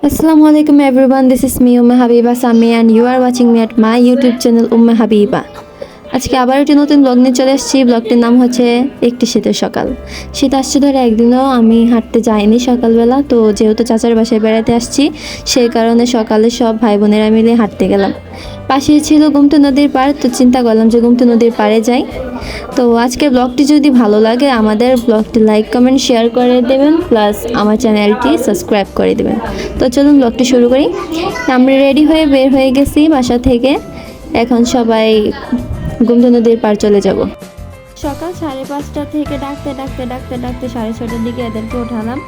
Assalamualaikum everyone, this is me Umme Habiba Sami and you are watching me at my YouTube channel Umme Habiba. আজকে আবার একটি নতুন blog নিয়ে চলে এসেছি। ব্লগটির নাম হচ্ছে একটি শীতের সকাল। শীত আসছে ধরে একদিনও আমি হাঁটতে যাইনি সকালবেলা, তো যেহেতু চাচার বাসায় বেড়াতে আসছি সেই কারণে সকালে সব ভাই বোনেরা মিলে হাঁটতে গেলাম। পাশেই ছিল গুমতি নদীর পাড়, তো চিন্তা করলাম যে গুমতি নদীর পাড়ে যাই। তো আজকের ব্লগটি যদি ভালো লাগে আমাদের ব্লগটি লাইক কমেন্ট শেয়ার করে দেবেন, প্লাস আমার চ্যানেলটি সাবস্ক্রাইব করে দেবেন। তো চলুন ব্লগটি শুরু করি। আমরা রেডি হয়ে বের হয়ে গেছি বাসা থেকে, এখন সবাই গুমতি নদীর পাড় চলে যাব। সকাল 5:30 থেকে ডাকতে ডাকতে ডাকতে ডাকতে 6:30টার দিকে এদেরকে উঠালাম।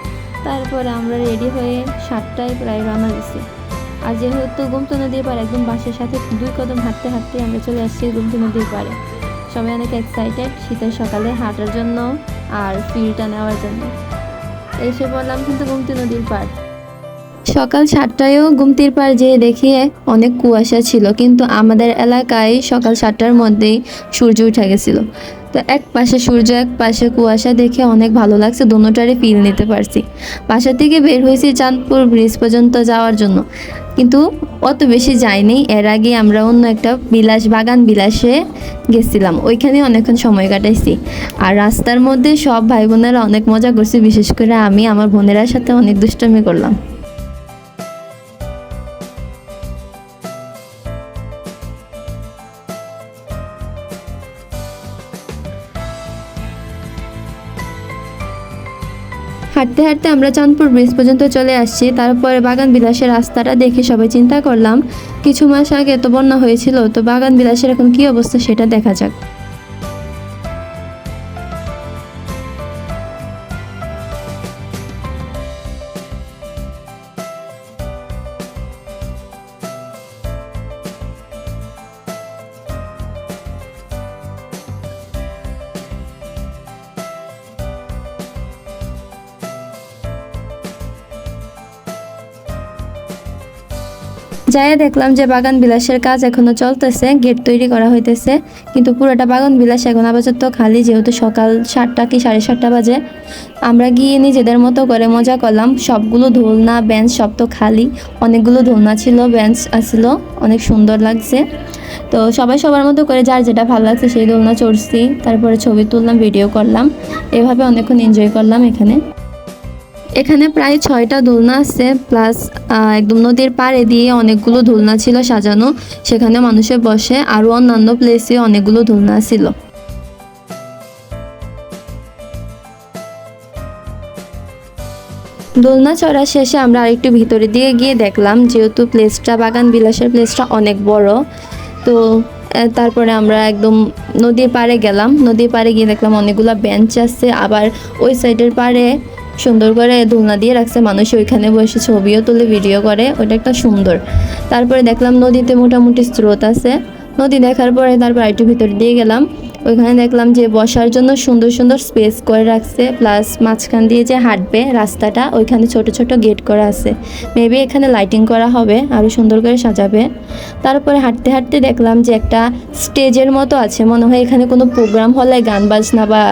তারপরে আমরা রেডি হয়ে 7টায় প্রায় রওনা দিছি। আর যেহেতু গুমতি নদীর পাড় একদম বাসের সাথে 2 কদম হাঁটতে হাঁটতে আমরা চলে আসছি গুমতি নদীর পাড়ে। সবাই অনেক এক্সাইটেড শীতের সকালে হাঁটার জন্য আর ফিলটা নেওয়ার জন্য। এসে বললাম কিন্তু গুমতি নদীর পাড়। সকাল 7টায়ও গুমতির পাড় যেয়ে দেখি অনেক কুয়াশা ছিল, কিন্তু আমাদের এলাকায় সকাল 7টার মধ্যেই সূর্য উঠে গেছিলো। তো এক পাশে সূর্য এক পাশে কুয়াশা দেখে অনেক ভালো লাগছে, দোনোটারে ফিল নিতে পারছি। বাসা থেকে বের হয়েছি চাঁদপুর ব্রিজ পর্যন্ত যাওয়ার জন্য, কিন্তু অত বেশি যাইনি। এর আগে আমরা অন্য একটা বাগান বিলাসে গেছিলাম, ওইখানে অনেকক্ষণ সময় কাটাইছি। আর রাস্তার মধ্যে সব ভাই বোনেরা অনেক মজা করছি, বিশেষ করে আমি আমার বোনেরার সাথে অনেক দুষ্টামি করলাম। হাঁটতে হাঁটতে আমরা চাঁদপুর ব্রিজ পর্যন্ত চলে আসছি। তারপরে বাগান বিলাসের রাস্তাটা দেখে সবাই চিন্তা করলাম কিছু মাস আগে তো বন্যা হয়েছিল, তো বাগান বিলাসের এখন কী অবস্থা সেটা দেখা যাক। যাই দেখলাম যে বাগান বিলাসের কাজ এখনো চলতেছে, গেট তৈরি করা হইতেছে, কিন্তু পুরোটা বাগান বিলাস এখন আপাতত খালি, যেহেতু সকাল 7টা কি 7:30 বাজে। আমরা গিয়ে নিজেদের মতো করে মজা করলাম। সবগুলো দোলনা বেঞ্চ সব তো খালি, অনেকগুলো দোলনা ছিল, বেঞ্চ আসছিল, অনেক সুন্দর লাগছে। তো সবাই সবার মতো করে যার যেটা ভালো লাগছে সেই দোলনা চড়ছি, তারপরে ছবি তুললাম, ভিডিও করলাম, এভাবে অনেকক্ষণ এনজয় করলাম। এখানে প্রায় 6টা দোলনা আছে, প্লাস একদম নদীর পাড়ে দিয়ে অনেকগুলো দোলনা ছিল সাজানো, সেখানে মানুষে বসে। আরও অন্যান্য প্লেসে অনেকগুলো দোলনা ছিল। দোলনা চড়া শেষে আমরা আরেকটু ভিতরের দিকে গিয়ে দেখলাম, যেহেতু বাগান বিলাসের প্লেসটা অনেক বড়, তো তারপরে আমরা একদম নদীর পাড়ে গেলাম। নদীর পাড়ে গিয়ে দেখলাম অনেকগুলো বেঞ্চ আছে, আবার ওই সাইডের পাড়ে সুন্দর করে দোলনা দিয়ে রাখছে, মানুষ ওইখানে বসে ছবিও তুলে ভিডিও করে, ওইটা একটা সুন্দর। তারপরে দেখলাম নদীতে মোটামুটি স্রোত আছে। নদী দেখার পরে তারপর একটু ভিতর দিয়ে গেলাম, ওইখানে দেখলাম যে বসার জন্য সুন্দর সুন্দর স্পেস করে রাখছে, প্লাস মাঝখান দিয়ে যে হাঁটবে রাস্তাটা ওইখানে ছোট ছোট গেট করা আছে, মেবি এখানে লাইটিং করা হবে, আরও সুন্দর করে সাজাবে। তারপরে হাঁটতে হাঁটতে দেখলাম যে একটা স্টেজের মতো আছে, মনে হয় এখানে কোনো প্রোগ্রাম হলে গান বাজনা বা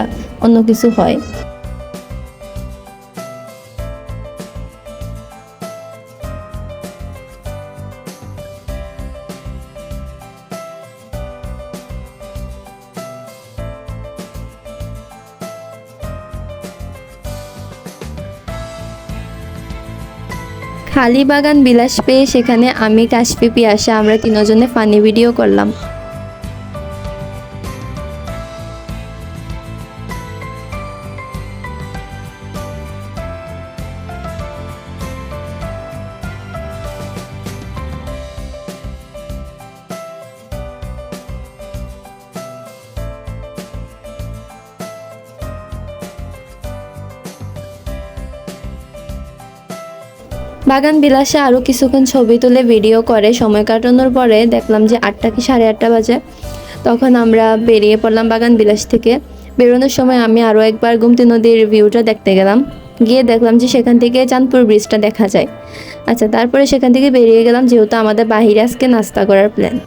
অন্য কিছু হয়। খালি বাগান বিলাস পেয়ে সেখানে আমি, কাশফি, পিয়াসা আমরা তিনজনে ফানি ভিডিও করলাম। বাগান বিলাসে আরও কিছুক্ষণ ছবি তুলে ভিডিও করে সময় কাটানোর পরে দেখলাম যে 8টা কি 8:30 বাজে। তখন আমরা বেরিয়ে পড়লাম বাগান বিলাস থেকে। বেরোনোর সময় আমি আরও একবার গুমতি নদীর ভিউটা দেখতে গেলাম, গিয়ে দেখলাম যে সেখান থেকে চাঁদপুর ব্রিজটা দেখা যায়। আচ্ছা, তারপরে সেখান থেকে বেরিয়ে গেলাম, যেহেতু আমাদের বাহিরে আজকে নাস্তা করার প্ল্যান।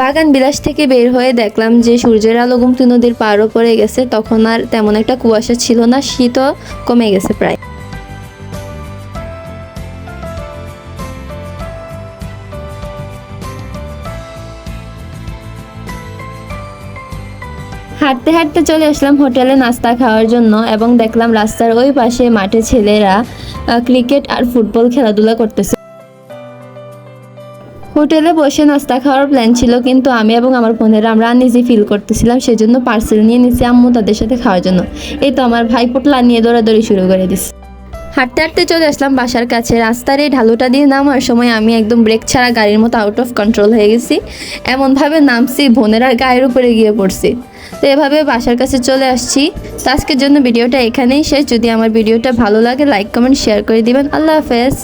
বাগান বিলাস থেকে বের হয়ে দেখলাম যে সূর্যের আলো গোমতী নদীর পাড়ও পড়ে গেছে। তখন আর তেমন একটা কুয়াশা ছিল না, শীতও কমে গেছে প্রায়। হাঁটতে হাঁটতে চলে আসলাম হোটেলে নাস্তা খাওয়ার জন্য এবং দেখলাম রাস্তার ওই পাশে মাঠে ছেলেরা ক্রিকেট আর ফুটবল খেলাধুলা করতেছে। হোটেলে বসে নাস্তা খাওয়ার প্ল্যান ছিল, কিন্তু আমি এবং আমার বোনেরা আমরা আনইজি ফিল করতেছিলাম, সেজন্য পার্সেল নিয়ে নিছি আম্মু তাদের সাথে খাওয়ার জন্য। এই তো আমার ভাই পোটলা নিয়ে দৌড়াদৌড়ি শুরু করে দিচ্ছে। হাঁটতে হাঁটতে চলে আসলাম বাসার কাছে। রাস্তার এই ঢালুটা দিয়ে নামার সময় আমি একদম ব্রেক ছাড়া গাড়ির মতো আউট অফ কন্ট্রোল হয়ে গেছি। এমনভাবে নামছি বোনের আর গায়ের উপরে গিয়ে পড়ছি। তো এভাবে বাসার কাছে চলে আসছি। তো আজকের জন্য ভিডিওটা এখানেই শেষ। যদি আমার ভিডিওটা ভালো লাগে লাইক কমেন্ট শেয়ার করে দিবেন। আল্লাহ হাফেজ।